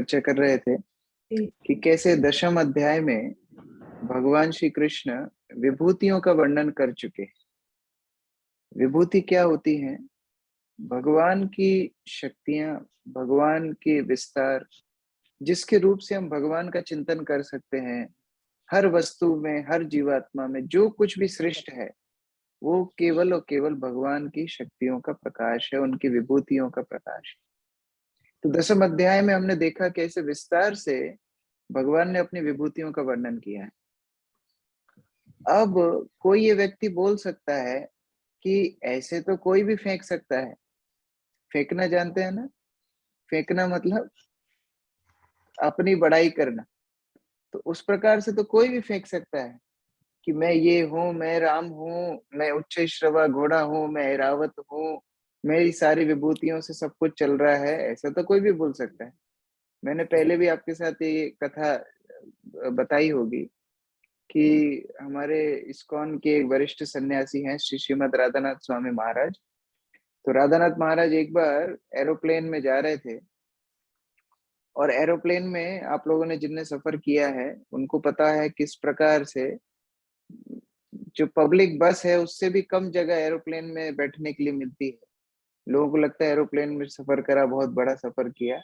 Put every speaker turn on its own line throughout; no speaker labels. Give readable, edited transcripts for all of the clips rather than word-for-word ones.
चर्चा कर रहे थे कि कैसे दशम अध्याय में भगवान श्री कृष्ण विभूतियों का वर्णन कर चुके हैं। विभूति क्या होती है? भगवान की शक्तियां, भगवान के विस्तार, जिसके रूप से हम भगवान का चिंतन कर सकते हैं। हर वस्तु में, हर जीवात्मा में जो कुछ भी सृष्ट है वो केवल और केवल भगवान की शक्तियों का प्रकाश है, उनकी विभूतियों का प्रकाश है। तो दशम अध्याय में हमने देखा कैसे विस्तार से भगवान ने अपनी विभूतियों का वर्णन किया है। अब कोई ये व्यक्ति बोल सकता है कि ऐसे तो कोई भी फेंक सकता है। फेंकना जानते हैं ना? फेंकना मतलब अपनी बड़ाई करना। तो उस प्रकार से तो कोई भी फेंक सकता है कि मैं ये हूँ, मैं राम हूँ, मैं उच्च श्रवा घोड़ा हूँ, मैं ऐरावत हूँ, मेरी सारी विभूतियों से सब कुछ चल रहा है। ऐसा तो कोई भी बोल सकता है। मैंने पहले भी आपके साथ ये कथा बताई होगी कि हमारे इस्कॉन के एक वरिष्ठ सन्यासी हैं श्री श्रीमद राधानाथ स्वामी महाराज। तो राधानाथ महाराज एक बार एरोप्लेन में जा रहे थे, और एरोप्लेन में आप लोगों ने जिनने सफर किया है उनको पता है किस प्रकार से जो पब्लिक बस है उससे भी कम जगह एरोप्लेन में बैठने के लिए मिलती है। लोगों को लगता है एरोप्लेन में सफर करा, बहुत बड़ा सफर किया,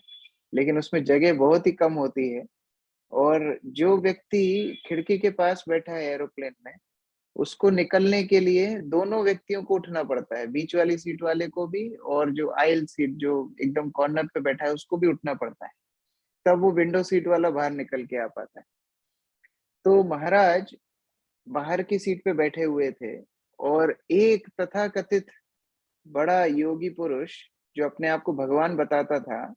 लेकिन उसमें जगह बहुत ही कम होती है। और जो व्यक्ति खिड़की के पास बैठा है एरोप्लेन में, उसको निकलने के लिए दोनों व्यक्तियों को उठना पड़ता है, बीच वाली सीट वाले को भी और जो आयल सीट जो एकदम कॉर्नर पे बैठा है उसको भी उठना पड़ता है, तब वो विंडो सीट वाला बाहर निकल के आ पाता है। तो महाराज बाहर की सीट पे बैठे हुए थे, और एक तथाकथित बड़ा योगी पुरुष जो अपने आप को भगवान बताता था,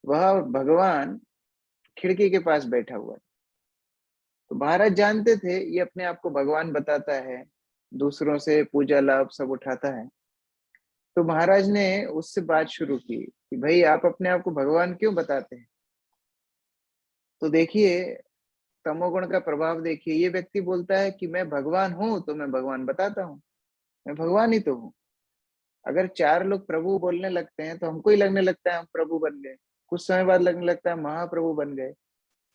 वह भगवान खिड़की के पास बैठा हुआ है। तो महाराज जानते थे ये अपने आप को भगवान बताता है, दूसरों से पूजा लाभ सब उठाता है। तो महाराज ने उससे बात शुरू की कि भाई आप अपने आप को भगवान क्यों बताते हैं? तो देखिए तमोगुण का प्रभाव देखिए। ये व्यक्ति बोलता है कि मैं भगवान हूं तो मैं भगवान बताता हूँ, मैं भगवान ही तो हूँ। अगर चार लोग प्रभु बोलने लगते हैं तो हमको ही लगने लगता है हम प्रभु बन गए, कुछ समय बाद लगने लगता है महाप्रभु बन गए।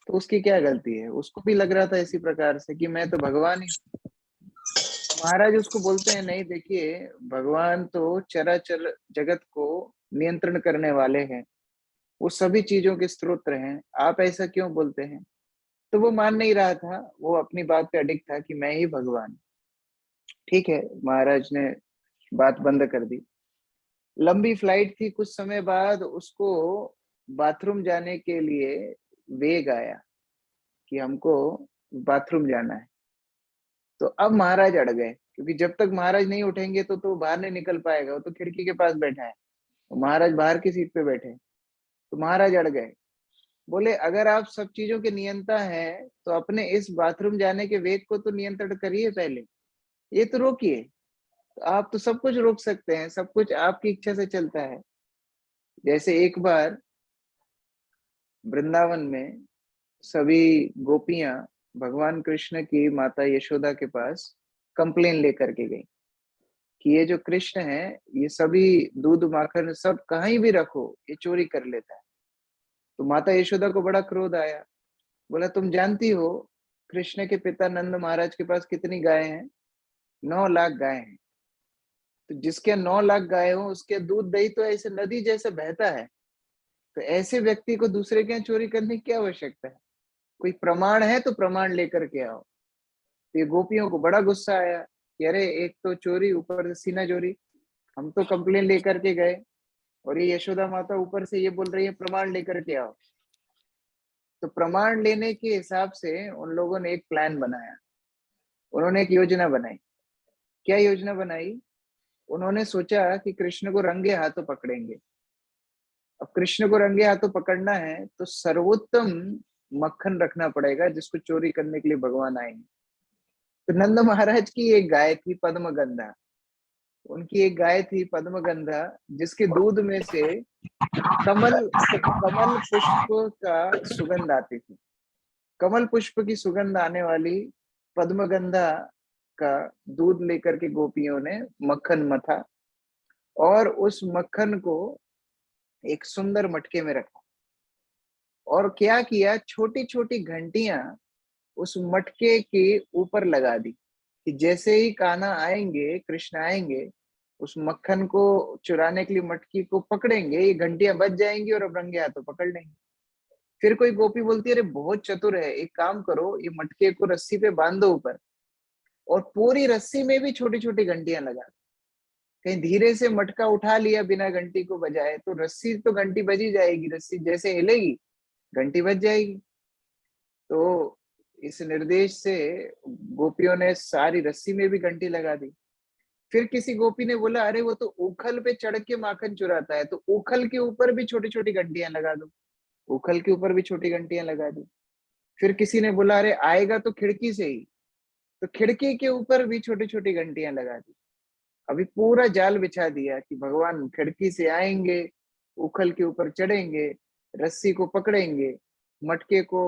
तो उसकी क्या गलती है? उसको भी लग रहा था इसी प्रकार से कि मैं तो भगवान ही। महाराज उसको बोलते हैं नहीं, देखिए भगवान तो चराचर जगत को नियंत्रण करने वाले हैं, वो सभी चीजों के स्रोत हैं, आप ऐसा क्यों बोलते हैं? तो वो मान नहीं रहा था, वो अपनी बात पे अडिग था कि मैं ही भगवान। ठीक है, महाराज ने बात बंद कर दी। लंबी फ्लाइट थी, कुछ समय बाद उसको बाथरूम जाने के लिए वेग आया कि हमको बाथरूम जाना है। तो अब महाराज अड़ गए, क्योंकि जब तक महाराज नहीं उठेंगे तो बाहर नहीं निकल पाएगा। वो तो खिड़की के पास बैठा है, तो महाराज बाहर की सीट पे बैठे। तो महाराज अड़ गए, बोले अगर आप सब चीजों के नियंता हैं तो अपने इस बाथरूम जाने के वेग को तो नियंत्रण करिए पहले, ये तो रोकिए। तो आप तो सब कुछ रोक सकते हैं, सब कुछ आपकी इच्छा से चलता है। जैसे एक बार वृंदावन में सभी गोपियां भगवान कृष्ण की माता यशोदा के पास कंप्लेन लेकर के गई कि ये जो कृष्ण है ये सभी दूध माखन सब कहीं भी रखो ये चोरी कर लेता है। तो माता यशोदा को बड़ा क्रोध आया, बोला तुम जानती हो कृष्ण के पिता नंद महाराज के पास कितनी गायें हैं? 9 लाख गायें हैं। तो जिसके 9 लाख गाय हो उसके दूध दही तो ऐसे नदी जैसे बहता है, तो ऐसे व्यक्ति को दूसरे के यहाँ चोरी करने की क्या आवश्यकता है? कोई प्रमाण है तो प्रमाण लेकर के आओ। तो ये गोपियों को बड़ा गुस्सा आया कि अरे एक तो चोरी, ऊपर से सीना चोरी। हम तो कंप्लेन लेकर के गए और ये यशोदा माता ऊपर से ये बोल रही है प्रमाण लेकर के आओ। तो प्रमाण लेने के हिसाब से उन लोगों ने एक प्लान बनाया, उन्होंने एक योजना बनाई। क्या योजना बनाई? उन्होंने सोचा कि कृष्ण को रंगे हाथों पकड़ेंगे। अब कृष्ण को रंगे हाथों पकड़ना है तो सर्वोत्तम मक्खन रखना पड़ेगा जिसको चोरी करने के लिए भगवान आएंगे। तो नंद महाराज की एक गाय थी पद्मगंधा, उनकी एक गाय थी पद्मगंधा, जिसके दूध में से कमल कमल पुष्प का सुगंध आती थी। कमल पुष्प की सुगंध आने वाली पद्मगंधा का दूध लेकर के गोपियों ने मक्खन मथा, और उस मक्खन को एक सुंदर मटके में रखा। और क्या किया, छोटी छोटी घंटियां उस मटके के ऊपर लगा दी कि जैसे ही कान्हा आएंगे, कृष्ण आएंगे, उस मक्खन को चुराने के लिए मटकी को पकड़ेंगे, ये घंटियां बज जाएंगी और अब रंगे हाथों पकड़ लेंगे। फिर कोई गोपी बोलती है, अरे बहुत चतुर है, एक काम करो, ये मटके को रस्सी पे बांध दो ऊपर, और पूरी रस्सी में भी छोटी छोटी घंटियां लगा दो। कहीं धीरे से मटका उठा लिया बिना घंटी को बजाए तो रस्सी तो घंटी बजी जाएगी, रस्सी जैसे हिलेगी घंटी बज जाएगी। तो इस निर्देश से गोपियों ने सारी रस्सी में भी घंटी लगा दी। फिर किसी गोपी ने बोला, अरे वो तो उखल पे चढ़ के माखन चुराता है, तो उखल के ऊपर भी छोटी छोटी घंटियां लगा दो। उखल के ऊपर भी छोटी घंटियां लगा दी। फिर किसी ने बोला, अरे आएगा तो खिड़की से ही, तो खिड़की के ऊपर भी छोटी छोटी घंटियां लगा दी। अभी पूरा जाल बिछा दिया कि भगवान खिड़की से आएंगे, उखल के ऊपर चढ़ेंगे, रस्सी को पकड़ेंगे, मटके को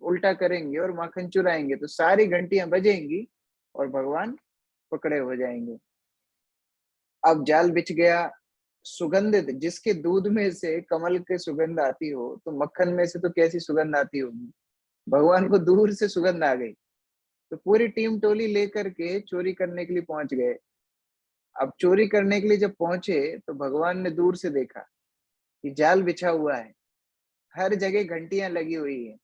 उल्टा करेंगे और माखन चुराएंगे, तो सारी घंटियां बजेंगी और भगवान पकड़े हो जाएंगे। अब जाल बिछ गया। सुगंधित, जिसके दूध में से कमल के सुगंध आती हो, तो मक्खन में से तो कैसी सुगंध आती होगी। भगवान को दूर से सुगंध आ गई, तो पूरी टीम टोली लेकर के चोरी करने के लिए पहुंच गए। अब चोरी करने के लिए जब पहुंचे तो भगवान ने दूर से देखा कि जाल बिछा हुआ है, हर जगह घंटियां लगी हुई है,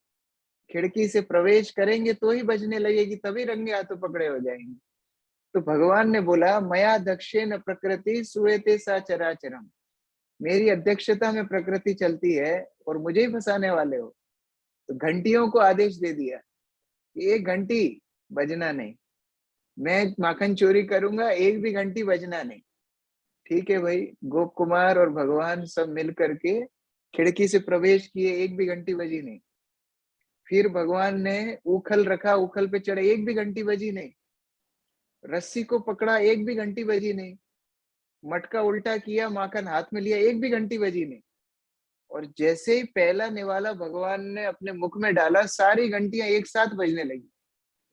खिड़की से प्रवेश करेंगे तो ही बजने लगेगी, तभी रंगे हाथों पकड़े हो जाएंगे। तो भगवान ने बोला, मया दक्षेण प्रकृति सुएते सा चराचरम, मेरी अध्यक्षता में प्रकृति चलती है और मुझे ही फंसाने वाले हो। तो घंटियों को आदेश दे दिया कि एक घंटी बजना नहीं, मैं माखन चोरी करूंगा, एक भी घंटी बजना नहीं। ठीक है भाई, गोप कुमार और भगवान सब मिल करके खिड़की से प्रवेश किए, एक भी घंटी बजी नहीं। फिर भगवान ने उखल रखा, उखल पे चढ़े, एक भी घंटी बजी नहीं। रस्सी को पकड़ा, एक भी घंटी बजी नहीं। मटका उल्टा किया, माखन हाथ में लिया, एक भी घंटी बजी नहीं। और जैसे ही पहला निवाला भगवान ने अपने मुख में डाला, सारी घंटियां एक साथ बजने लगी।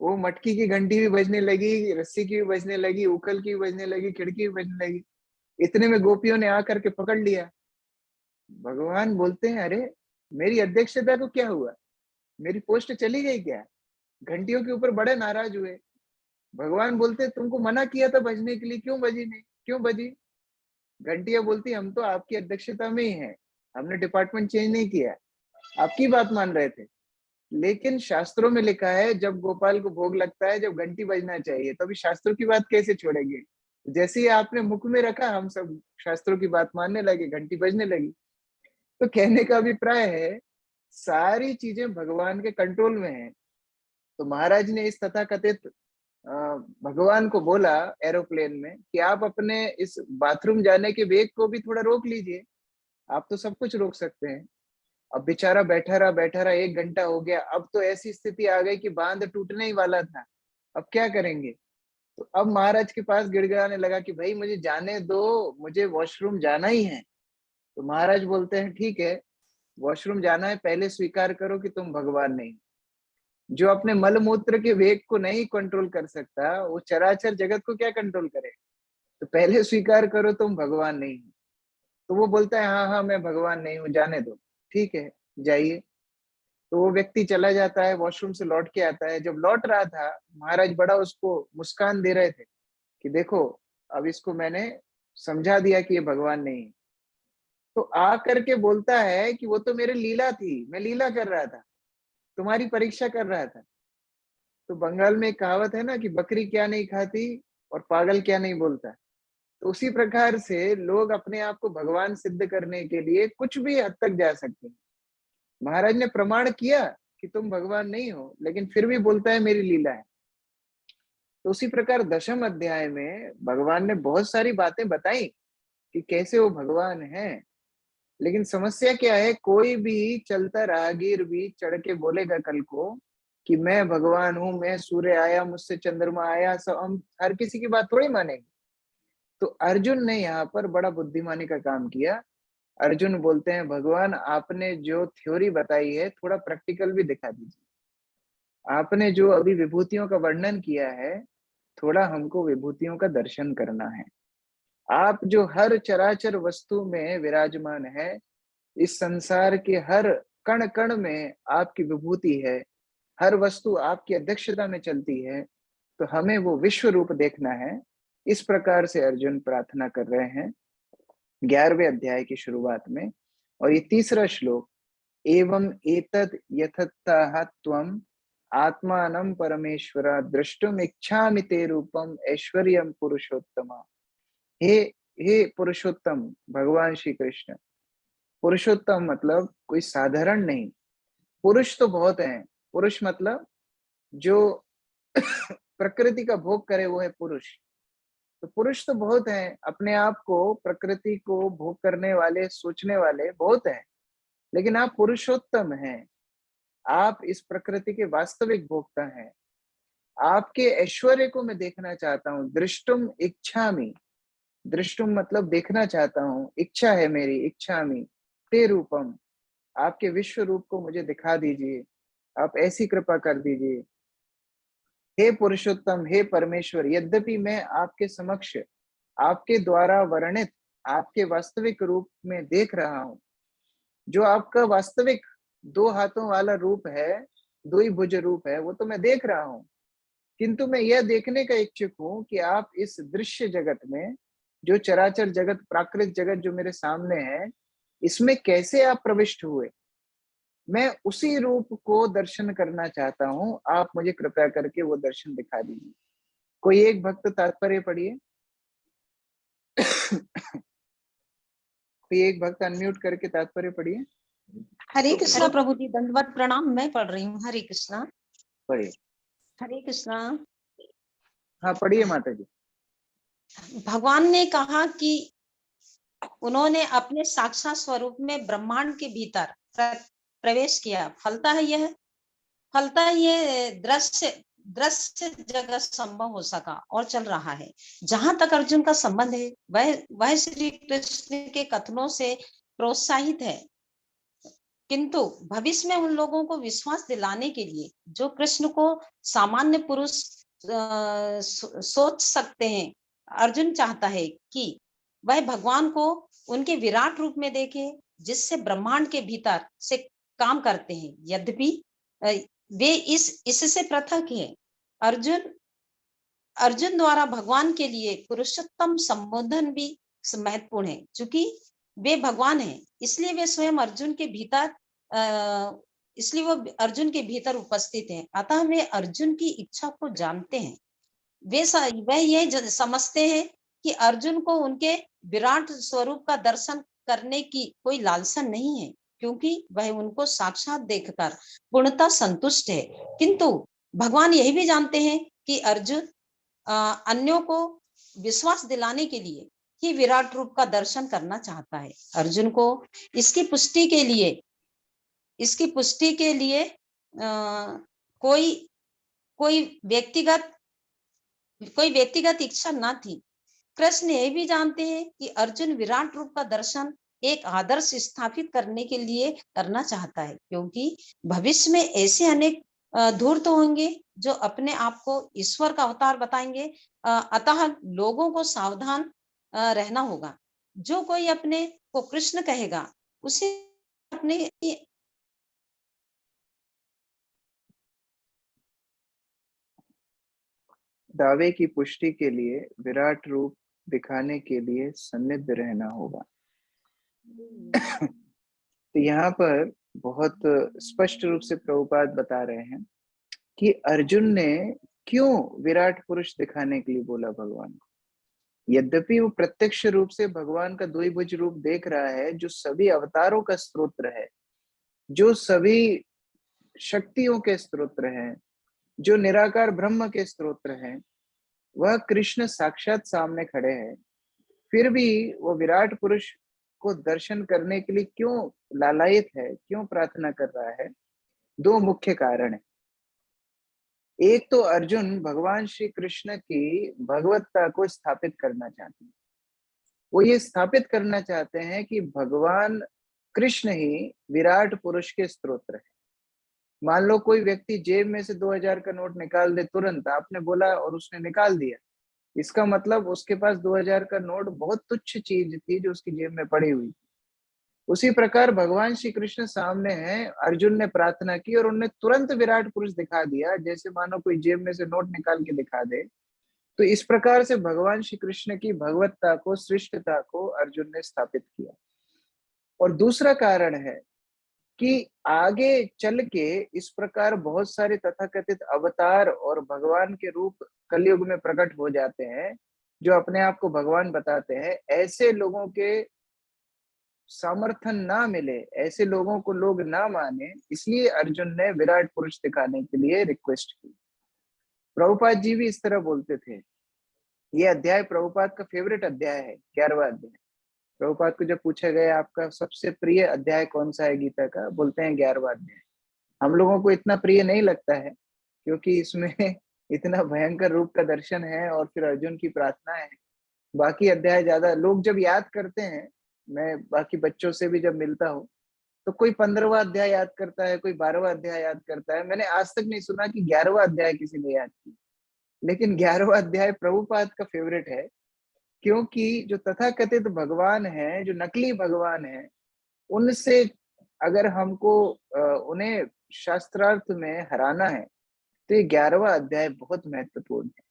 वो मटकी की घंटी भी बजने लगी, रस्सी की भी बजने लगी, उखल की भी बजने लगी, खिड़की भी बजने लगी। इतने में गोपियों ने आकर के पकड़ लिया। भगवान बोलते हैं, अरे मेरी अध्यक्षता को क्या हुआ, मेरी पोस्ट चली गई क्या। घंटियों के ऊपर बड़े नाराज हुए। भगवान बोलते, तुमको मना किया था बजने के लिए, क्यों बजी नहीं, क्यों बजी। घंटियां बोलती, हम तो आपकी अध्यक्षता में ही हैं, हमने डिपार्टमेंट चेंज नहीं किया, आपकी बात मान रहे थे। लेकिन शास्त्रों में लिखा है, जब गोपाल को भोग लगता है, जब घंटी बजना चाहिए, तो अभी शास्त्रों की बात कैसे छोड़ेंगे। जैसे ही आपने मुख में रखा, हम सब शास्त्रों की बात मानने लगे, घंटी बजने लगी। तो कहने का अभिप्राय है, सारी चीजें भगवान के कंट्रोल में है। तो महाराज ने इस तथाकथित भगवान को बोला एरोप्लेन में कि आप अपने इस बाथरूम जाने के वेग को भी थोड़ा रोक लीजिए, आप तो सब कुछ रोक सकते हैं। अब बेचारा बैठा रहा, 1 घंटा हो गया। अब तो ऐसी स्थिति आ गई कि बांध टूटने ही वाला था। अब क्या करेंगे। तो अब महाराज के पास गिड़गिड़ाने लगा कि भाई मुझे जाने दो, मुझे वॉशरूम जाना ही है। तो महाराज बोलते हैं, ठीक है, वॉशरूम जाना है, पहले स्वीकार करो कि तुम भगवान नहीं। जो अपने मल मूत्र के वेग को नहीं कंट्रोल कर सकता, वो चराचर जगत को क्या कंट्रोल करे। तो पहले स्वीकार करो तुम भगवान नहीं हो। तो वो बोलता है, हाँ हाँ मैं भगवान नहीं हूँ, जाने दो, ठीक है जाइए। तो वो व्यक्ति चला जाता है, वॉशरूम से लौट के आता है। जब लौट रहा था, महाराज बड़ा उसको मुस्कान दे रहे थे कि देखो, अब इसको मैंने समझा दिया कि ये भगवान नहीं है। तो आ करके बोलता है कि वो तो मेरे लीला थी, मैं लीला कर रहा था, तुम्हारी परीक्षा कर रहा था। तो बंगाल में एक कहावत है ना कि बकरी क्या नहीं खाती और पागल क्या नहीं बोलता। तो उसी प्रकार से लोग अपने आप को भगवान सिद्ध करने के लिए कुछ भी हद तक जा सकते हैं। महाराज ने प्रमाण किया कि तुम भगवान नहीं हो, लेकिन फिर भी बोलता है मेरी लीला है। तो उसी प्रकार दशम अध्याय में भगवान ने बहुत सारी बातें बताई कि कैसे वो भगवान है। लेकिन समस्या क्या है, कोई भी चलता राहगीर भी चढ़ के बोलेगा कल को कि मैं भगवान हूं, मैं सूर्य आया, मुझसे चंद्रमा आया, सब हम हर किसी की बात थोड़ी मानेंगे। तो अर्जुन ने यहाँ पर बड़ा बुद्धिमानी का काम किया। अर्जुन बोलते हैं, भगवान आपने जो थ्योरी बताई है, थोड़ा प्रैक्टिकल भी दिखा दीजिए। आपने जो अभी विभूतियों का वर्णन किया है, थोड़ा हमको विभूतियों का दर्शन करना है। आप जो हर चराचर वस्तु में विराजमान है, इस संसार के हर कण कण में आपकी विभूति है, हर वस्तु आपकी अध्यक्षता में चलती है, तो हमें वो विश्व रूप देखना है। इस प्रकार से अर्जुन प्रार्थना कर रहे हैं 11वें अध्याय की शुरुआत में। और ये तीसरा श्लोक, एवं एतद् यथातः त्वम् आत्मानं परमेश्वर द्रष्टुम इच्छामि ते रूपम ऐश्वर्यम पुरुषोत्तम। हे हे पुरुषोत्तम भगवान श्री कृष्ण। पुरुषोत्तम मतलब कोई साधारण नहीं, पुरुष तो बहुत हैं। पुरुष मतलब जो प्रकृति का भोग करे वो है पुरुष। तो पुरुष तो बहुत हैं, अपने आप को प्रकृति को भोग करने वाले, सोचने वाले बहुत हैं, लेकिन आप पुरुषोत्तम हैं। आप इस प्रकृति के वास्तविक भोक्ता हैं। आपके ऐश्वर्य को मैं देखना चाहता हूँ। दृष्टुम इच्छामि, दृष्टुम मतलब देखना चाहता हूँ, इच्छा है मेरी, इच्छामि ते रूपम, आपके विश्व रूप को मुझे दिखा दीजिए, आप ऐसी कृपा कर दीजिए। हे पुरुषोत्तम, हे परमेश्वर, यद्यपि मैं आपके समक्ष आपके द्वारा वर्णित आपके वास्तविक रूप में देख रहा हूं, जो आपका वास्तविक 2 हाथों वाला रूप है, 2 ही भुज रूप है, वो तो मैं देख रहा हूं, किंतु मैं यह देखने का इच्छुक हूं कि आप इस दृश्य जगत में, जो चराचर जगत, प्राकृतिक जगत जो मेरे सामने है, इसमें कैसे आप प्रविष्ट हुए। मैं उसी रूप को दर्शन करना चाहता हूं, आप मुझे कृपया करके वो दर्शन दिखा दीजिए। कोई एक भक्त तात्पर्य पढ़िए। कोई एक भक्त अनम्यूट करके तात्पर्य पढ़िए।
हरे कृष्णा प्रभु जी, दंडवत प्रणाम। मैं पढ़ रही हूँ। हरे कृष्णा।
पढ़िए।
हरे कृष्णा।
हाँ पढ़िए माता जी।
भगवान ने कहा कि उन्होंने अपने साक्षात स्वरूप में ब्रह्मांड के भीतर प्रवेश किया। फलता यह दृश्य जगत संभव हो सका और चल रहा है। जहां तक अर्जुन का संबंध है, वह श्री कृष्ण के कथनों से प्रोत्साहित है, किंतु भविष्य में उन लोगों को विश्वास दिलाने के लिए जो कृष्ण को सामान्य पुरुष सोच सकते हैं, अर्जुन चाहता है कि वह भगवान को उनके विराट रूप में देखे, जिससे ब्रह्मांड के भीतर से काम करते हैं। यद्यपि वे इससे पृथक है। अर्जुन द्वारा भगवान के लिए पुरुषोत्तम संबोधन भी महत्वपूर्ण है। चूंकि वे भगवान हैं, इसलिए वे स्वयं इसलिए वो अर्जुन के भीतर उपस्थित हैं। अतः वे अर्जुन की इच्छा को जानते हैं। वे ये समझते हैं कि अर्जुन को उनके विराट स्वरूप का दर्शन करने की कोई लालसा नहीं है, क्योंकि वह उनको साक्षात देखकर पूर्णतः संतुष्ट है। किंतु भगवान यही भी जानते हैं कि अर्जुन अन्यों को विश्वास दिलाने के लिए ही विराट रूप का दर्शन करना चाहता है। अर्जुन को इसकी पुष्टि के लिए कोई व्यक्तिगत इच्छा न थी। कृष्ण ये भी जानते हैं कि अर्जुन विराट रूप का दर्शन एक आदर्श स्थापित करने के लिए करना चाहता है, क्योंकि भविष्य में ऐसे अनेक धूर्त होंगे जो अपने आप को ईश्वर का अवतार बताएंगे। अतः लोगों को सावधान रहना होगा। जो कोई अपने को कृष्ण कहेगा, उसे अपने
दावे की पुष्टि के लिए विराट रूप दिखाने के लिए सन्निध रहना होगा। तो यहाँ पर बहुत स्पष्ट रूप से प्रभुपाद बता रहे हैं कि अर्जुन ने क्यों विराट पुरुष दिखाने के लिए बोला भगवान को। यद्यपि वो प्रत्यक्ष रूप से भगवान का द्विभुज रूप देख रहा है, जो सभी अवतारों का स्त्रोत्र है, जो सभी शक्तियों के स्त्रोत्र हैं, जो निराकार ब्रह्म के स्त्रोत्र हैं, वह कृष्ण साक्षात सामने खड़े हैं। फिर भी वो विराट पुरुष को दर्शन करने के लिए क्यों लालायित है, क्यों प्रार्थना कर रहा है। 2 मुख्य कारण है। एक तो अर्जुन भगवान श्री कृष्ण की भगवत्ता को स्थापित करना चाहते हैं। वो ये स्थापित करना चाहते हैं कि भगवान कृष्ण ही विराट पुरुष के स्त्रोत्र है। मान लो कोई व्यक्ति जेब में से 2000 का नोट निकाल दे, तुरंत आपने बोला और उसने निकाल दिया, इसका मतलब उसके पास 2000 का नोट बहुत तुच्छ चीज थी जो उसकी जेब में पड़ी हुई। उसी प्रकार भगवान श्री कृष्ण सामने हैं, अर्जुन ने प्रार्थना की और उन्होंने तुरंत विराट पुरुष दिखा दिया, जैसे मानो कोई जेब में से नोट निकाल के दिखा दे। तो इस प्रकार से भगवान श्री कृष्ण की भगवत्ता को, श्रेष्ठता को अर्जुन ने स्थापित किया। और दूसरा कारण है कि आगे चल के इस प्रकार बहुत सारे तथाकथित अवतार और भगवान के रूप कलयुग में प्रकट हो जाते हैं, जो अपने आप को भगवान बताते हैं। ऐसे लोगों के समर्थन ना मिले, ऐसे लोगों को लोग ना माने, इसलिए अर्जुन ने विराट पुरुष दिखाने के लिए रिक्वेस्ट की। प्रभुपाद जी भी इस तरह बोलते थे। ये अध्याय प्रभुपाद का फेवरेट अध्याय है, 11वां अध्याय। प्रभुपाद को जब पूछा गया आपका सबसे प्रिय अध्याय कौन सा है गीता का, बोलते हैं 11वां अध्याय। हम लोगों को इतना प्रिय नहीं लगता है, क्योंकि इसमें इतना भयंकर रूप का दर्शन है और फिर अर्जुन की प्रार्थना है। बाकी अध्याय ज्यादा लोग जब याद करते हैं, मैं बाकी बच्चों से भी जब मिलता हूँ, तो कोई 15वां अध्याय याद करता है, कोई 12वां अध्याय याद करता है। मैंने आज तक नहीं सुना कि 11वां अध्याय किसी ने याद किया। लेकिन 11वां अध्याय प्रभुपाद का फेवरेट है, क्योंकि जो तथाकथित भगवान है, जो नकली भगवान है, उनसे अगर हमको उन्हें शास्त्रार्थ में हराना है, तो ये 11वां अध्याय बहुत महत्वपूर्ण है।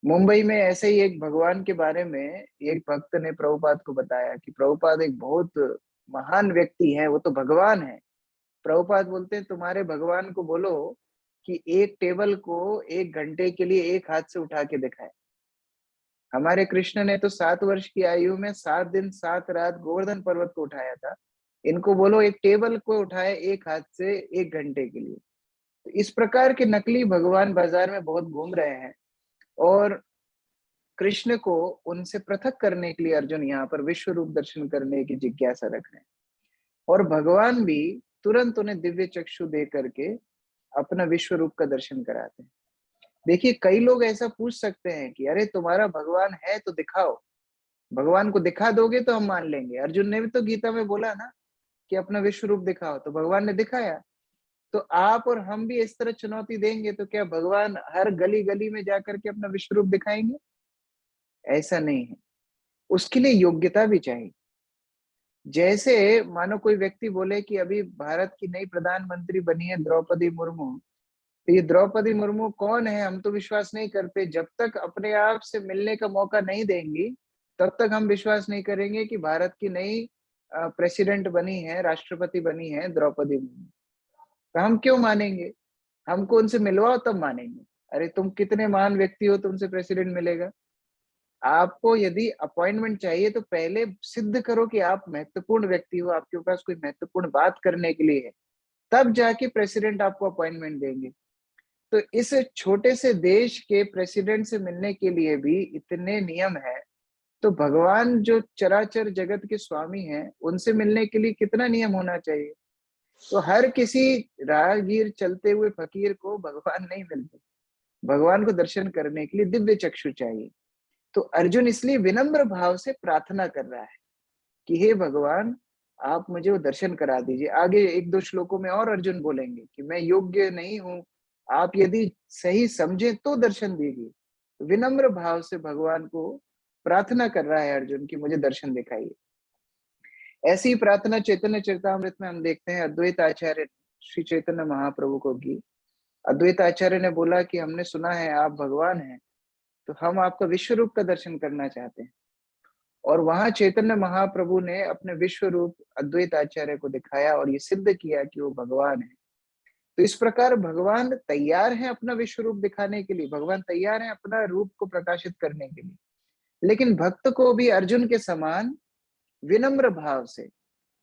मुंबई में ऐसे ही एक भगवान के बारे में एक भक्त ने प्रभुपाद को बताया कि प्रभुपाद एक बहुत महान व्यक्ति है, वो तो भगवान है। प्रभुपाद बोलते हैं तुम्हारे भगवान को बोलो कि एक टेबल को 1 घंटे के लिए एक हाथ से उठा के दिखाए। हमारे कृष्ण ने तो 7 वर्ष की आयु में 7 दिन 7 रात गोवर्धन पर्वत को उठाया था। इनको बोलो एक टेबल को उठाए एक हाथ से 1 घंटे के लिए। तो इस प्रकार के नकली भगवान बाजार में बहुत घूम रहे हैं, और कृष्ण को उनसे पृथक करने के लिए अर्जुन यहाँ पर विश्व रूप दर्शन करने की जिज्ञासा रख रहे हैं। और भगवान भी तुरंत उन्हें दिव्य चक्षु दे करके अपना विश्व रूप का दर्शन कराते हैं। देखिए, कई लोग ऐसा पूछ सकते हैं कि अरे तुम्हारा भगवान है तो दिखाओ, भगवान को दिखा दोगे तो हम मान लेंगे। अर्जुन ने भी तो गीता में बोला ना कि अपना विश्व रूप दिखाओ, तो भगवान ने दिखाया। तो आप और हम भी इस तरह चुनौती देंगे तो क्या भगवान हर गली गली में जाकर के अपना विश्व रूप दिखाएंगे? ऐसा नहीं है, उसके लिए योग्यता भी चाहिए। जैसे मानो कोई व्यक्ति बोले कि अभी भारत की नई प्रधानमंत्री बनी है द्रौपदी मुर्मू, तो ये द्रौपदी मुर्मू कौन है हम तो विश्वास नहीं करते। जब तक अपने आप से मिलने का मौका नहीं देंगी, तब तक हम विश्वास नहीं करेंगे कि भारत की नई प्रेसिडेंट बनी है, राष्ट्रपति बनी है द्रौपदी मुर्मू। तो हम क्यों मानेंगे? हमको उनसे मिलवाओ तब मानेंगे। अरे तुम कितने महान व्यक्ति हो, तुमसे प्रेसिडेंट मिलेगा? आपको यदि अपॉइंटमेंट चाहिए तो पहले सिद्ध करो कि आप महत्वपूर्ण व्यक्ति हो, आपके पास कोई महत्वपूर्ण बात करने के लिए है, तब जाके प्रेसिडेंट आपको अपॉइंटमेंट देंगे। तो इस छोटे से देश के प्रेसिडेंट से मिलने के लिए भी इतने नियम है, तो भगवान जो चराचर जगत के स्वामी हैं, उनसे मिलने के लिए कितना नियम होना चाहिए। तो हर किसी राहगीर चलते हुए फकीर को भगवान नहीं मिलते। भगवान को दर्शन करने के लिए दिव्य चक्षु चाहिए। तो अर्जुन इसलिए विनम्र भाव से प्रार्थना कर रहा है कि हे भगवान, आप मुझे वो दर्शन करा दीजिए। आगे 1-2 श्लोकों में और अर्जुन बोलेंगे कि मैं योग्य नहीं हूं, आप यदि सही समझे तो दर्शन दीजिए। तो विनम्र भाव से भगवान को प्रार्थना कर रहा है अर्जुन कि मुझे दर्शन दिखाइए। ऐसी प्रार्थना चैतन्य चरितामृत में हम देखते हैं। अद्वैत आचार्य श्री चैतन्य महाप्रभु को की। अद्वैत आचार्य ने बोला कि हमने सुना है आप भगवान हैं, तो हम आपका विश्व रूप का दर्शन करना चाहते हैं। और वहां चैतन्य महाप्रभु ने अपने विश्व रूप अद्वैत आचार्य को दिखाया और ये सिद्ध किया कि वो भगवान है। तो इस प्रकार भगवान तैयार है अपना विश्व रूप दिखाने के लिए, भगवान तैयार है अपना रूप को प्रकाशित करने के लिए। लेकिन भक्त को भी अर्जुन के समान विनम्र भाव से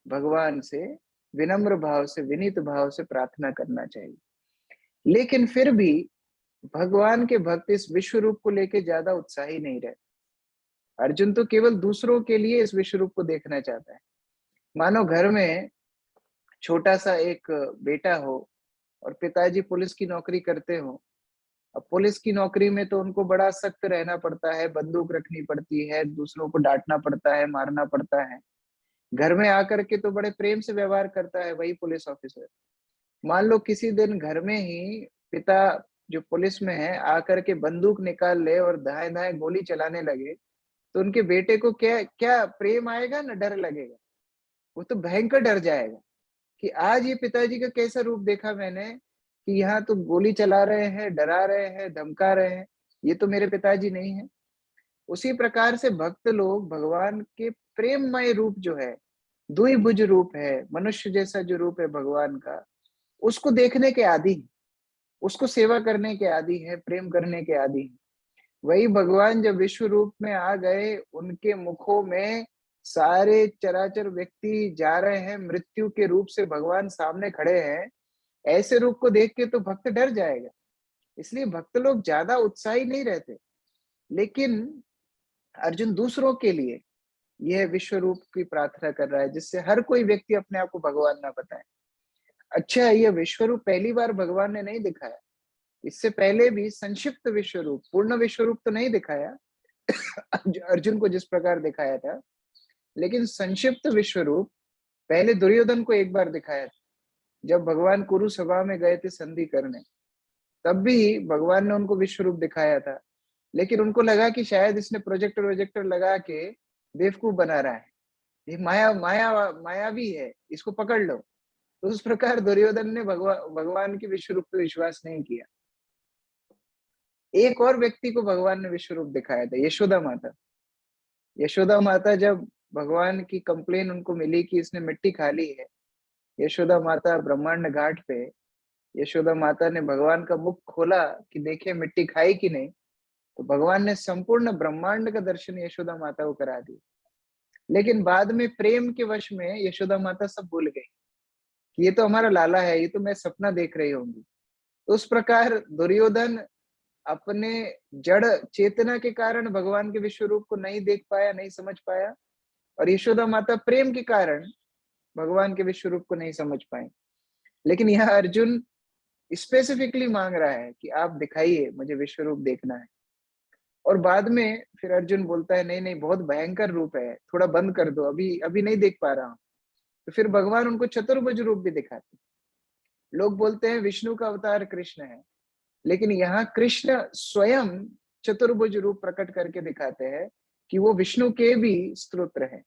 भगवान से, विनम्र भाव से, विनीत भाव से प्रार्थना करना चाहिए। लेकिन फिर भी भगवान के भक्त इस विश्व रूप को लेके ज्यादा उत्साही नहीं रहे। अर्जुन तो केवल दूसरों के लिए इस विश्व रूप को देखना चाहता है। मानो घर में छोटा सा एक बेटा हो और पिताजी पुलिस की नौकरी करते हो। अब पुलिस की नौकरी में तो उनको बड़ा सख्त रहना पड़ता है, बंदूक रखनी पड़ती है, दूसरों को डांटना पड़ता है, मारना पड़ता है। घर में आकर के तो बड़े प्रेम से व्यवहार करता है वही पुलिस ऑफिसर। मान लो किसी दिन घर में ही पिता जो पुलिस में है आकर के बंदूक निकाल ले और दाएं दाएं गोली चलाने लगे, तो उनके बेटे को क्या क्या प्रेम आएगा ना डर लगेगा। वो तो भयंकर डर जाएगा कि आज ये पिताजी का कैसा रूप देखा मैंने, कि यहाँ तो गोली चला रहे हैं, डरा रहे हैं, धमका रहे हैं, ये तो मेरे पिताजी नहीं है। उसी प्रकार से भक्त लोग भगवान के प्रेममय रूप जो है, द्विभुज रूप है, मनुष्य जैसा जो रूप है भगवान का, उसको देखने के आदी हैं, उसको सेवा करने के आदी है, प्रेम करने के आदी है। वही भगवान जब विश्व रूप में आ गए, उनके मुखों में सारे चराचर व्यक्ति जा रहे हैं, मृत्यु के रूप से भगवान सामने खड़े हैं। ऐसे रूप को देख के तो भक्त डर जाएगा। इसलिए भक्त लोग ज्यादा उत्साही नहीं रहते। लेकिन अर्जुन दूसरों के लिए यह विश्व रूप की प्रार्थना कर रहा है, जिससे हर कोई व्यक्ति अपने आप को भगवान ना बताए। अच्छा, यह विश्व रूप पहली बार भगवान ने नहीं दिखाया, इससे पहले भी संक्षिप्त विश्व रूप, पूर्ण विश्व रूप तो नहीं दिखाया अर्जुन को जिस प्रकार दिखाया था, लेकिन संक्षिप्त विश्व रूप पहले दुर्योधन को एक बार दिखाया था। जब भगवान कुरु सभा में गए थे संधि करने, तब भी भगवान ने उनको विश्व रूप दिखाया था। लेकिन उनको लगा कि शायद इसने प्रोजेक्टर वोजेक्टर लगा के बेवकूफ बना रहा है, ये मायावी है, इसको पकड़ लो। तो उस प्रकार दुर्योधन ने भगवान के विश्व रूप पे विश्वास नहीं किया। एक और व्यक्ति को भगवान ने विश्व रूप दिखाया था, यशोदा माता। यशोदा माता, जब भगवान की कंप्लेन उनको मिली कि इसने मिट्टी खा ली है, यशोदा माता ब्रह्मांड घाट पे, यशोदा माता ने भगवान का मुख खोला कि देखे मिट्टी खाई कि नहीं, तो भगवान ने संपूर्ण ब्रह्मांड का दर्शन यशोदा माता को करा दिया। लेकिन बाद में प्रेम के वश में यशोदा माता सब भूल गई कि ये तो हमारा लाला है, ये तो मैं सपना देख रही होंगी। तो उस प्रकार दुर्योधन अपने जड़ चेतना के कारण भगवान के विश्व रूप को नहीं देख पाया, नहीं समझ पाया, और यशोदा माता प्रेम के कारण भगवान के विश्व रूप को नहीं समझ पाए। लेकिन यह अर्जुन स्पेसिफिकली मांग रहा है कि आप दिखाइए, मुझे विश्व रूप देखना है। और बाद में फिर अर्जुन बोलता है नहीं नहीं, बहुत भयंकर रूप है, थोड़ा बंद कर दो, अभी अभी नहीं देख पा रहा हूं। तो फिर भगवान उनको चतुर्भुज रूप भी दिखाते। लोग बोलते हैं विष्णु का अवतार कृष्ण है, लेकिन यहाँ कृष्ण स्वयं चतुर्भुज रूप प्रकट करके दिखाते हैं कि वो विष्णु के भी स्तोत्र हैं।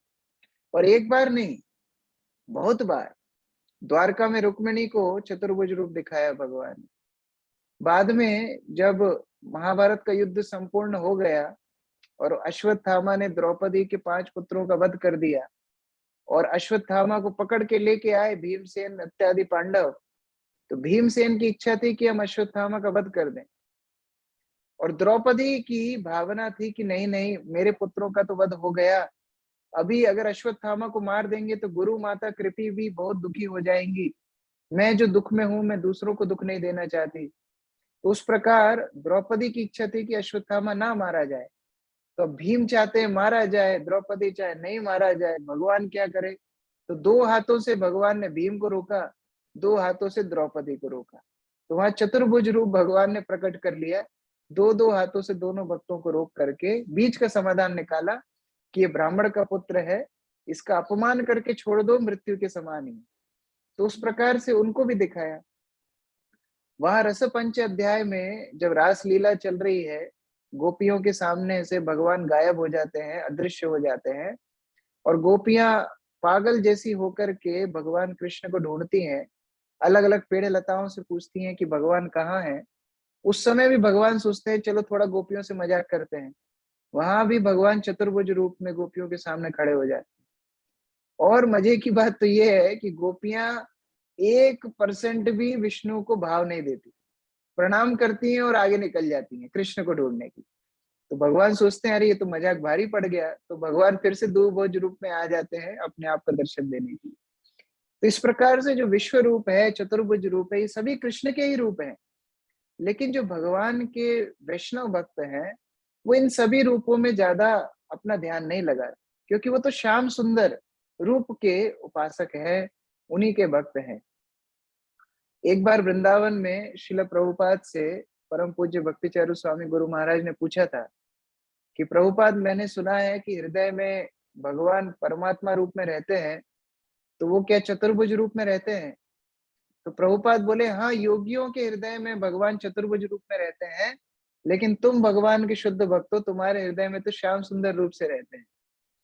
और एक बार नहीं, बहुत बार द्वारका में रुक्मिणी को चतुर्भुज रूप दिखाया भगवान ने। बाद में जब महाभारत का युद्ध संपूर्ण हो गया और अश्वत्थामा ने द्रौपदी के 5 पुत्रों का वध कर दिया, और अश्वत्थामा को पकड़ के लेके आए भीमसेन इत्यादि पांडव, तो भीमसेन की इच्छा थी कि हम अश्वत्थामा का वध कर दें, और द्रौपदी की भावना थी कि नहीं नहीं, मेरे पुत्रों का तो वध हो गया, अभी अगर अश्वत्थामा को मार देंगे तो गुरु माता कृपी भी बहुत दुखी हो जाएंगी, मैं जो दुख में हूं, मैं दूसरों को दुख नहीं देना चाहती। तो उस प्रकार द्रौपदी की इच्छा थी कि अश्वत्थामा ना मारा जाए। तो भीम चाहते हैं मारा जाए, द्रौपदी चाहे नहीं मारा जाए, भगवान क्या करे? तो 2 हाथों से भगवान ने भीम को रोका, 2 हाथों से द्रौपदी को रोका। तो वहां चतुर्भुज रूप भगवान ने प्रकट कर लिया, 2-2 हाथों से दोनों भक्तों को रोक करके बीच का समाधान निकाला कि ये ब्राह्मण का पुत्र है, इसका अपमान करके छोड़ दो, मृत्यु के समान ही। तो उस प्रकार से उनको भी दिखाया। वहां रस पंच अध्याय में जब रास लीला चल रही है, गोपियों के सामने से भगवान गायब हो जाते हैं, अदृश्य हो जाते हैं, और गोपियां पागल जैसी होकर के भगवान कृष्ण को ढूंढती हैं, अलग अलग पेड़ लताओं से पूछती हैं कि भगवान कहाँ है। उस समय भी भगवान सोचते हैं चलो थोड़ा गोपियों से मजाक करते हैं, वहां भी भगवान चतुर्भुज रूप में गोपियों के सामने खड़े हो जाते हैं। और मजे की बात तो ये है कि गोपियां 1% भी विष्णु को भाव नहीं देती, प्रणाम करती हैं और आगे निकल जाती हैं कृष्ण को ढूंढने की। तो भगवान सोचते हैं अरे ये तो मजाक भारी पड़ गया, तो भगवान फिर से द्विभुज रूप में आ जाते हैं अपने आप का दर्शन देने के लिए। तो इस प्रकार से जो विश्व रूप है, चतुर्भुज रूप है, ये सभी कृष्ण के ही रूप हैं। लेकिन जो भगवान के वैष्णव भक्त हैं, वो इन सभी रूपों में ज्यादा अपना ध्यान नहीं लगा, क्योंकि वो तो श्याम सुंदर रूप के उपासक है, उन्हीं के भक्त हैं। एक बार वृंदावन में श्रील प्रभुपाद से परम पूज्य भक्तिचारू स्वामी गुरु महाराज ने पूछा था कि प्रभुपाद, मैंने सुना है कि हृदय में भगवान परमात्मा रूप में रहते हैं, तो वो क्या चतुर्भुज रूप में रहते हैं? तो प्रभुपाद बोले, हाँ, योगियों के हृदय में भगवान चतुर्भुज रूप में रहते हैं, लेकिन तुम भगवान के शुद्ध भक्त हो, तुम्हारे हृदय में तो श्याम सुंदर रूप से रहते हैं।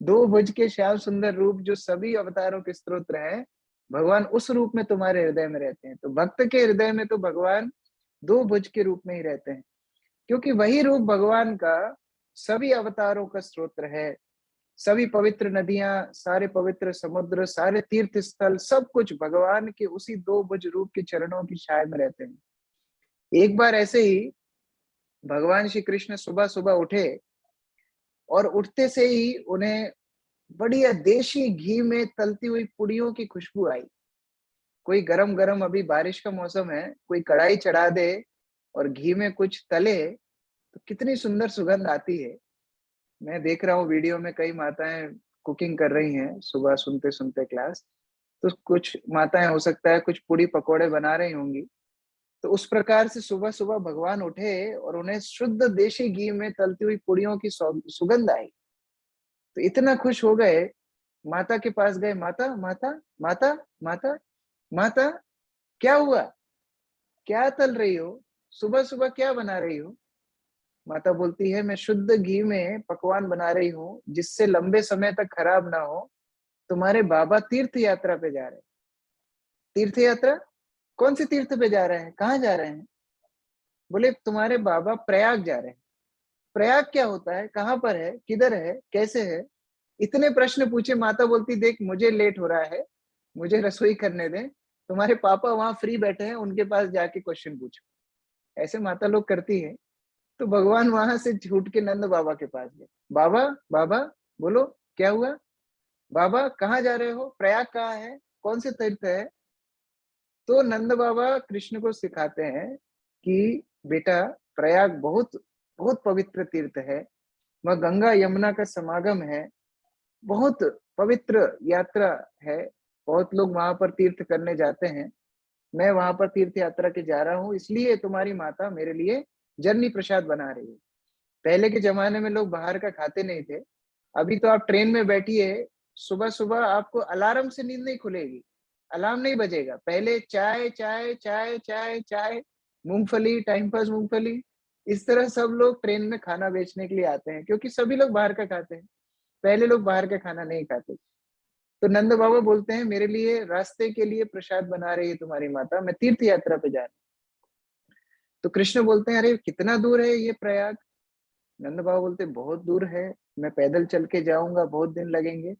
दो भुज के श्याम सुंदर रूप जो सभी अवतारों के स्तोत्र है, भगवान उस रूप में तुम्हारे हृदय में रहते हैं। तो भक्त के हृदय में तो भगवान दो भुज के रूप में ही रहते हैं, क्योंकि वही रूप भगवान का सभी अवतारों का स्तोत्र है। सभी पवित्र नदियां, सारे पवित्र समुद्र, सारे तीर्थ स्थल, सब कुछ भगवान के उसी दो भुज रूप के चरणों की छाया में रहते हैं। एक बार ऐसे ही भगवान श्री कृष्ण सुबह सुबह उठे और उठते से ही उन्हें बढ़िया देशी घी में तलती हुई पुड़ियों की खुशबू आई। कोई गरम गरम, अभी बारिश का मौसम है, कोई कढ़ाई चढ़ा दे और घी में कुछ तले तो कितनी सुंदर सुगंध आती है। मैं देख रहा हूँ वीडियो में कई माताएं कुकिंग कर रही हैं सुबह सुनते सुनते क्लास। तो कुछ माताएं हो सकता है कुछ पूड़ी पकोड़े बना रही होंगी। तो उस प्रकार से सुबह सुबह भगवान उठे और उन्हें शुद्ध देशी घी में तलती हुई पुड़ियों की सुगंध आई। तो इतना खुश हो गए, माता के पास गए, माता माता माता माता माता, क्या हुआ, क्या तल रही हो, सुबह सुबह क्या बना रही हो? माता बोलती है, मैं शुद्ध घी में पकवान बना रही हूँ जिससे लंबे समय तक खराब ना हो। तुम्हारे बाबा तीर्थ यात्रा पे जा रहे हैं। तीर्थ यात्रा? कौन से तीर्थ पे जा रहे हैं, कहाँ जा रहे हैं? बोले तुम्हारे बाबा प्रयाग जा रहे हैं। प्रयाग क्या होता है, कहाँ पर है, किधर है, कैसे है? इतने प्रश्न पूछे। माता बोलती, देख मुझे लेट हो रहा है, मुझे रसोई करने दे, तुम्हारे पापा वहां फ्री बैठे हैं, उनके पास जाके क्वेश्चन पूछो। ऐसे माता लोग करती है। तो भगवान वहां से छूट के नंद बाबा के पास गए। बाबा बाबा, बोलो क्या हुआ? बाबा कहाँ जा रहे हो, प्रयाग कहाँ है, कौन से तीर्थ है? तो नंद बाबा कृष्ण को सिखाते हैं कि बेटा प्रयाग बहुत बहुत पवित्र तीर्थ है, वह गंगा यमुना का समागम है, बहुत पवित्र यात्रा है, बहुत लोग वहां पर तीर्थ करने जाते हैं। मैं वहां पर तीर्थ यात्रा के जा रहा हूँ, इसलिए तुम्हारी माता मेरे लिए जर्नी प्रसाद बना रही है। पहले के जमाने में लोग बाहर का खाते नहीं थे। अभी तो आप ट्रेन में बैठिए, सुबह सुबह आपको अलार्म से नींद नहीं खुलेगी, अलार्म नहीं बजेगा, पहले चाय चाय चाय चाय चाय, मूंगफली, टाइम पास मूंगफली। इस तरह सब लोग ट्रेन में खाना बेचने के लिए आते हैं, क्योंकि सभी लोग बाहर का खाते हैं। पहले लोग बाहर का खाना नहीं खाते। तो नंद बाबा बोलते हैं, मेरे लिए रास्ते के लिए प्रसाद बना रही है तुम्हारी माता, मैं तीर्थ यात्रा पे जा रहा हूँ। तो कृष्ण बोलते हैं, अरे कितना दूर है ये प्रयाग? नंद बाबा बोलते बहुत दूर है, मैं पैदल चल के जाऊंगा, बहुत दिन लगेंगे।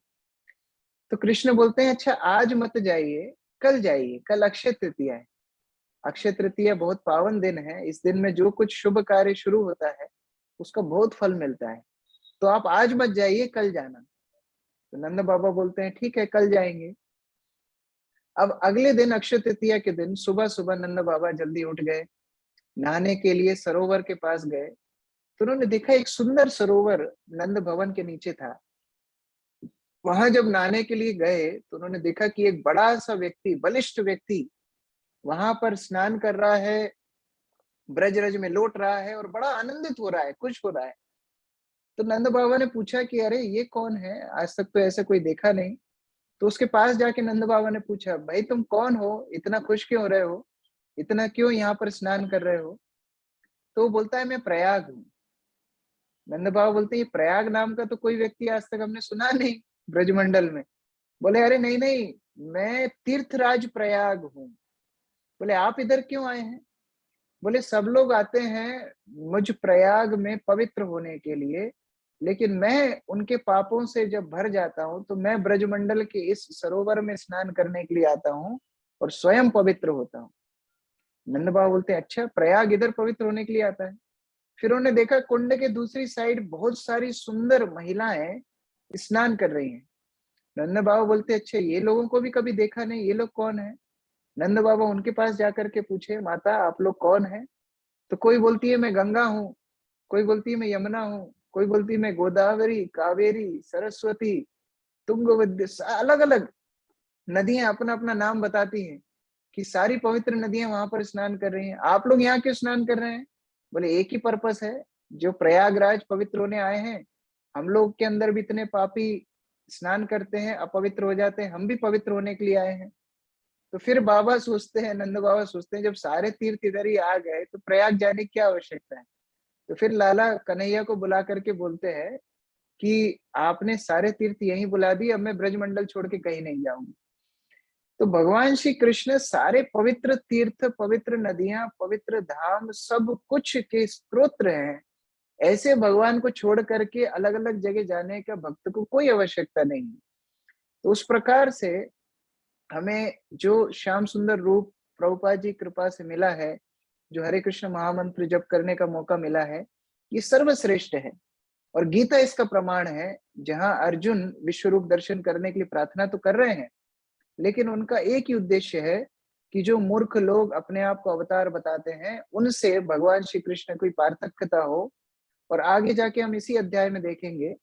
तो कृष्ण बोलते हैं, अच्छा आज मत जाइए, कल जाइए, कल अक्षय तृतीया है। अक्षय तृतीया बहुत पावन दिन है, इस दिन में जो कुछ शुभ कार्य शुरू होता है उसका बहुत फल मिलता है। तो आप आज मत जाइए, कल जाना। तो नंद बाबा बोलते हैं ठीक है, कल जाएंगे। अब अगले दिन अक्षय तृतीया के दिन सुबह सुबह नंद बाबा जल्दी उठ गए, नहाने के लिए सरोवर के पास गए। तो उन्होंने देखा एक सुंदर सरोवर नंद भवन के नीचे था। वहां जब नहाने के लिए गए तो उन्होंने देखा कि एक बड़ा सा व्यक्ति, बलिष्ठ व्यक्ति वहां पर स्नान कर रहा है, ब्रज रज में लौट रहा है और बड़ा आनंदित हो रहा है, खुश हो रहा है। तो नंद बाबा ने पूछा कि अरे ये कौन है, आज तक तो ऐसा कोई देखा नहीं। तो उसके पास जाके नंद बाबा ने पूछा, भाई तुम कौन हो, इतना खुश क्यों हो रहे हो, इतना क्यों यहाँ पर स्नान कर रहे हो? तो वो बोलता है, मैं प्रयाग हूँ। नंद बाबा बोलते हैं, ये प्रयाग नाम का तो कोई व्यक्ति आज तक हमने सुना नहीं ब्रजमंडल में। बोले अरे नहीं नहीं, मैं तीर्थराज प्रयाग हूँ। बोले आप इधर क्यों आए हैं? बोले सब लोग आते हैं मुझ प्रयाग में पवित्र होने के लिए, लेकिन मैं उनके पापों से जब भर जाता हूँ तो मैं ब्रजमंडल के इस सरोवर में स्नान करने के लिए आता हूँ और स्वयं पवित्र होता हूँ। नंद बाबा बोलते हैं, अच्छा प्रयाग इधर पवित्र होने के लिए आता है? फिर उन्होंने देखा कुंड के दूसरी साइड बहुत सारी सुंदर महिलाएं स्नान कर रही हैं। नंद बाबा बोलते, अच्छा ये लोगों को भी कभी देखा नहीं, ये लोग कौन है? नंद बाबा उनके पास जाकर के पूछे, माता आप लोग कौन है? तो कोई बोलती है मैं गंगा हूँ, कोई बोलती है मैं यमुना हूँ, कोई बोलती है मैं गोदावरी, कावेरी, सरस्वती, तुंगभद्र। अलग अलग नदियां अपना अपना नाम बताती हैं कि सारी पवित्र नदियां वहां पर स्नान कर रही हैं। आप लोग यहाँ क्यों स्नान कर रहे हैं? बोले एक ही पर्पस है, जो प्रयागराज पवित्र होने आए हैं, हम लोग के अंदर भी इतने पापी स्नान करते हैं, अपवित्र हो जाते हैं, हम भी पवित्र होने के लिए आए हैं। तो फिर बाबा सोचते हैं, नंद बाबा सोचते हैं, जब सारे तीर्थ इधर ही आ गए तो प्रयाग जाने की क्या आवश्यकता है? तो फिर लाला कन्हैया को बुला करके बोलते हैं कि आपने सारे तीर्थ यहीं बुला दिए, अब मैं ब्रजमंडल छोड़ के कहीं नहीं जाऊंगी। तो भगवान श्री कृष्ण सारे पवित्र तीर्थ, पवित्र नदियां, पवित्र धाम, सब कुछ के स्रोत हैं। ऐसे भगवान को छोड़ करके अलग अलग जगह जाने का भक्त को कोई आवश्यकता नहीं है। तो उस प्रकार से हमें जो श्याम सुंदर रूप प्रभुपाद जी कृपा से मिला है, जो हरे कृष्ण महामंत्र जप करने का मौका मिला है, ये सर्वश्रेष्ठ है। और गीता इसका प्रमाण है, जहां अर्जुन विश्व रूप दर्शन करने के लिए प्रार्थना तो कर रहे हैं, लेकिन उनका एक ही उद्देश्य है कि जो मूर्ख लोग अपने आप को अवतार बताते हैं, उनसे भगवान श्री कृष्ण कोई पार्थक्यता हो। और आगे जाके हम इसी अध्याय में देखेंगे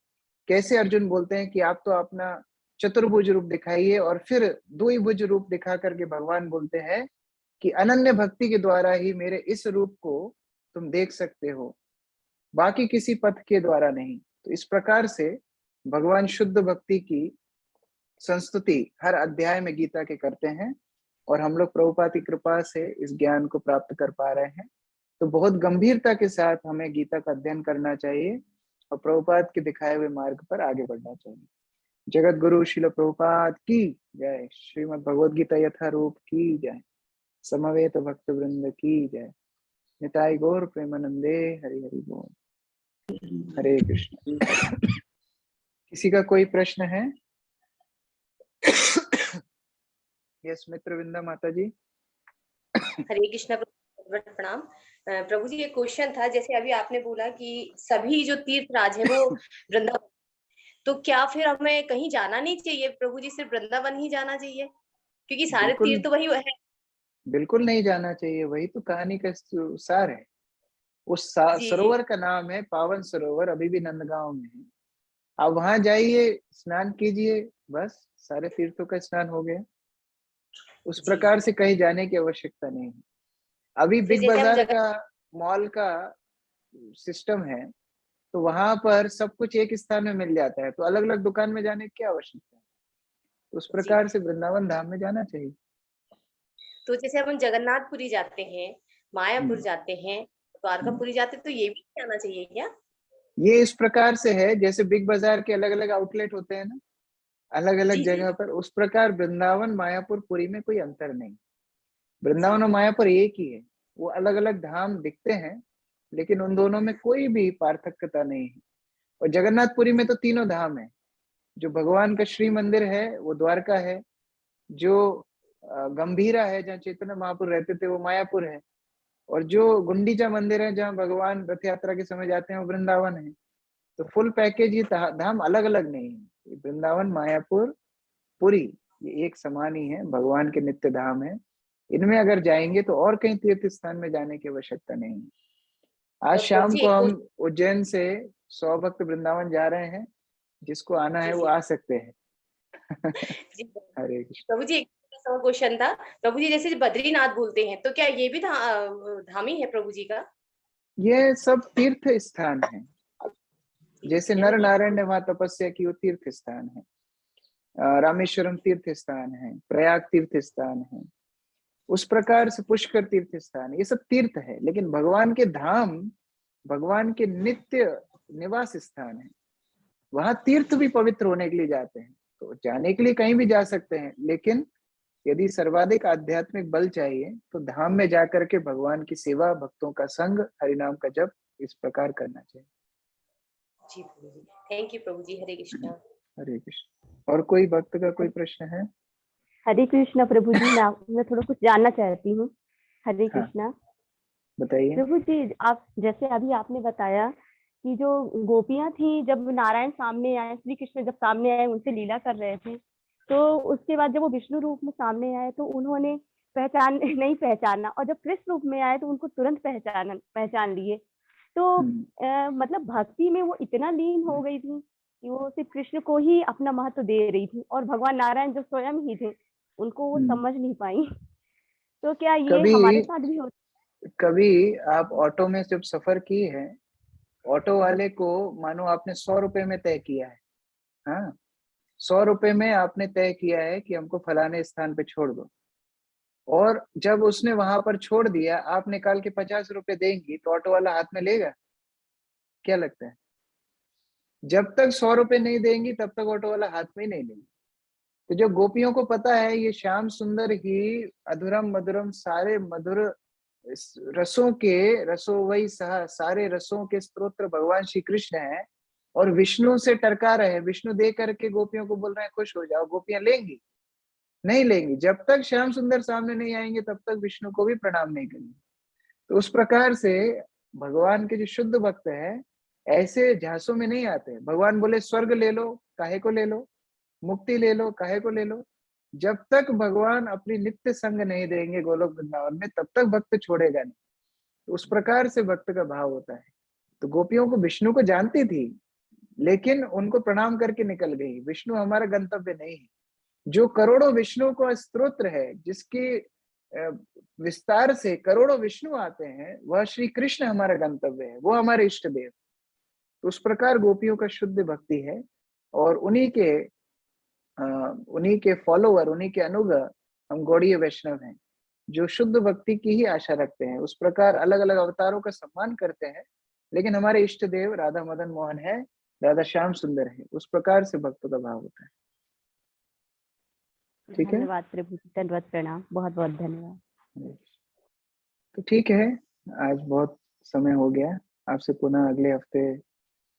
कैसे अर्जुन बोलते हैं कि आप तो अपना चतुर्भुज रूप दिखाइए, और फिर द्विभुज रूप दिखा करके भगवान बोलते हैं कि अनन्य भक्ति के द्वारा ही मेरे इस रूप को तुम देख सकते हो, बाकी किसी पथ के द्वारा नहीं। तो इस प्रकार से भगवान शुद्ध भक्ति की संस्तुति हर अध्याय में गीता के करते हैं, और हम लोग प्रभुपाद की कृपा से इस ज्ञान को प्राप्त कर पा रहे हैं। तो बहुत गंभीरता के साथ हमें गीता का अध्ययन करना चाहिए और प्रभुपाद के दिखाए हुए मार्ग पर आगे बढ़ना चाहिए। जगत गुरु श्रील प्रभुपाद की जय। श्रीमद् भगवद गीता यथारूप की जय। समवेत भक्त वृंद की जय। निताई गौर प्रेमानंदे। हरि हरि बोल। हरे कृष्ण। किसी का कोई प्रश्न है? यस मित्र वृंदा माता जी।
हरे कृष्णा प्रणाम। प्रभु जी, एक क्वेश्चन था, जैसे अभी आपने बोला कि सभी जो तीर्थ राज है वो वृंदावन, तो क्या फिर हमें कहीं जाना नहीं चाहिए प्रभु जी, सिर्फ वृंदावन ही जाना चाहिए? क्योंकि सारे
बिल्कुल,
तीर्थ तो वही है।
बिल्कुल नहीं जाना चाहिए, वही तो कहानी का सार है। उस
जी जी
सरोवर का नाम है पावन सरोवर, अभी भी नंदगांव में है। आप वहां जाइए, स्नान कीजिए, बस सारे तीर्थों का स्नान हो गया। उस
जी।
प्रकार से कहीं जाने की आवश्यकता नहीं है। अभी
फिर
बिग
जैसे हम
बाजार
जगह,
का, मॉल का सिस्टम है, तो वहां पर सब कुछ एक स्थान में मिल जाता है, तो अलग अलग दुकान में जाने की क्या आवश्यकता है। तो उस
जी,
प्रकार से वृंदावन धाम में जाना चाहिए।
तो जैसे हम जगन्नाथपुरी जाते हैं, मायापुर
हम्म,
जाते हैं,
हम्म।
द्वारकापुरी जाते हैं, तो ये भी जाना चाहिए क्या?
ये इस प्रकार से है जैसे बिग बाजार के अलग अलग आउटलेट होते हैं ना, अलग अलग
जी जी
जगह पर, उस प्रकार वृंदावन मायापुर पुरी में कोई अंतर नहीं।
जी।
वृंदावन और मायापुर एक ही है। वो अलग अलग धाम दिखते हैं, लेकिन उन दोनों में कोई भी पार्थक्यता नहीं है। और जगन्नाथपुरी में तो तीनों धाम है। जो भगवान का श्री मंदिर है वो द्वारका है, जो गंभीरा है जहाँ चैतन्य महापुर रहते थे वो मायापुर है, और जो गुंडीचा मंदिर है जहाँ भगवान रथ यात्रा के समय जाते हैं वो वृंदावन है। तो फुल पैकेज ये धाम अलग अलग नहीं है। ये वृंदावन, मायापुर, पुरी, ये एक समान ही है, भगवान के नित्य धाम है। इनमें अगर जाएंगे तो और कहीं तीर्थ स्थान में जाने की आवश्यकता नहीं है। आज
प्रभु
शाम
जी
को
एक
हम उज्जैन से 100 भक्त वृंदावन जा रहे हैं, जिसको आना है
जी
वो
जी
आ सकते हैं।
जी।
हरे कृष्ण।
प्रभु जी, एक क्वेश्चन था प्रभु जी, जैसे बद्रीनाथ बोलते हैं, तो क्या ये भी धाम ही है प्रभु जी का?
ये सब तीर्थ स्थान है। जैसे
यानी
नर
कि
नारायण ने वहां तपस्या की, वो तीर्थ स्थान है। रामेश्वरम तीर्थ स्थान है, प्रयाग तीर्थ स्थान है, उस प्रकार से पुष्कर तीर्थ स्थान है। ये सब तीर्थ है, लेकिन भगवान के धाम, भगवान के नित्य निवास स्थान है। वहां तीर्थ भी पवित्र होने के लिए जाते हैं। तो जाने के लिए कहीं भी जा सकते हैं, लेकिन यदि सर्वाधिक आध्यात्मिक बल चाहिए तो धाम में जाकर के भगवान की सेवा, भक्तों का संग, हरिनाम का जप इस प्रकार करना चाहिए।
जी प्रभु जी, थैंक यू प्रभु जी। हरे कृष्णा।
हरे कृष्ण। और कोई भक्त का कोई प्रश्न है?
हरे कृष्णा प्रभु जी, मैं थोड़ा कुछ जानना चाहती हूँ। हरे
हाँ,
कृष्णा
बताइए।
प्रभु जी, आप जैसे अभी आपने बताया कि जो गोपियां थी, जब नारायण सामने आए, श्री कृष्ण जब सामने आए, उनसे लीला कर रहे थे, तो उसके बाद जब वो विष्णु रूप में सामने आए तो उन्होंने नहीं पहचाना, और जब कृष्ण रूप में आए तो उनको तुरंत पहचान लिए। तो
हम्म,
मतलब भक्ति में वो इतना लीन हो गई थी कि वो सिर्फ कृष्ण को ही अपना महत्व दे रही थी, और भगवान नारायण जो स्वयं ही थे उनको वो
हम्म।
समझ नहीं पाई। तो क्या ये
कभी
हमारे साथ भी होता?
कभी आप ऑटो में जब सफर की है, ऑटो वाले को मानो आपने 100 रुपए में तय किया है। हाँ, 100 रुपए में आपने तय किया है कि हमको फलाने स्थान पे छोड़ दो, और जब उसने वहां पर छोड़ दिया, आप निकाल के 50 रुपए देंगी, तो ऑटो वाला हाथ में लेगा? क्या लगता है? जब तक 100 रुपए नहीं देंगी तब तक ऑटो वाला हाथ में ही नहीं लेंगे। तो जो गोपियों को पता है ये श्याम सुंदर ही अधुरम मधुरम सारे मधुर रसों के रसो वही सारे रसों के स्तोत्र भगवान श्री कृष्ण है, और विष्णु से टरका रहे हैं। विष्णु दे करके गोपियों को बोल रहे हैं खुश हो जाओ, गोपियां लेंगी? नहीं लेंगी। जब तक श्याम सुंदर सामने नहीं आएंगे तब तक विष्णु को भी प्रणाम नहीं करेंगे। तो उस प्रकार से भगवान के जो शुद्ध भक्त है ऐसे झांसों में नहीं आते। भगवान बोले स्वर्ग ले लो, काहे को ले लो, मुक्ति ले लो, काहे को ले लो। जब तक भगवान अपनी नित्य संग नहीं देंगे गोलोक वृंदावन में तब तक भक्त छोड़ेगा नहीं। तो उस प्रकार से भक्त का भाव होता है। तो गोपियों को विष्णु को जानती थी लेकिन उनको प्रणाम करके निकल गई। विष्णु हमारा गंतव्य नहीं है। जो करोड़ों विष्णु को स्तोत्र है, जिसके विस्तार से करोड़ों विष्णु आते हैं, वह श्री कृष्ण हमारा गंतव्य है, वो हमारे इष्ट देव। तो उस प्रकार गोपियों का शुद्ध भक्ति है और उन्हीं के फॉलोवर, उन्हीं के अनुगत हम गौड़ीय वैष्णव हैं जो शुद्ध भक्ति की ही आशा रखते हैं। उस प्रकार अलग अलग अवतारों का सम्मान करते हैं, लेकिन हमारे इष्ट देव राधा मदन मोहन है, राधा श्याम सुंदर है। उस प्रकार से भक्तों का भाव होता है। ठीक है,
धन्यवाद प्रभु, दंडवत प्रणाम, बहुत बहुत धन्यवाद।
तो ठीक है, आज बहुत समय हो गया। आपसे पुनः अगले हफ्ते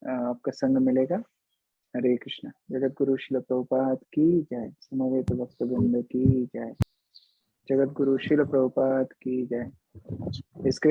आपका संग मिलेगा। हरे कृष्णा। जगत गुरु श्रील प्रभुपाद की जय। समवेत भक्तवृंद की जय। जगत गुरु श्रील प्रभुपाद की जय। इसके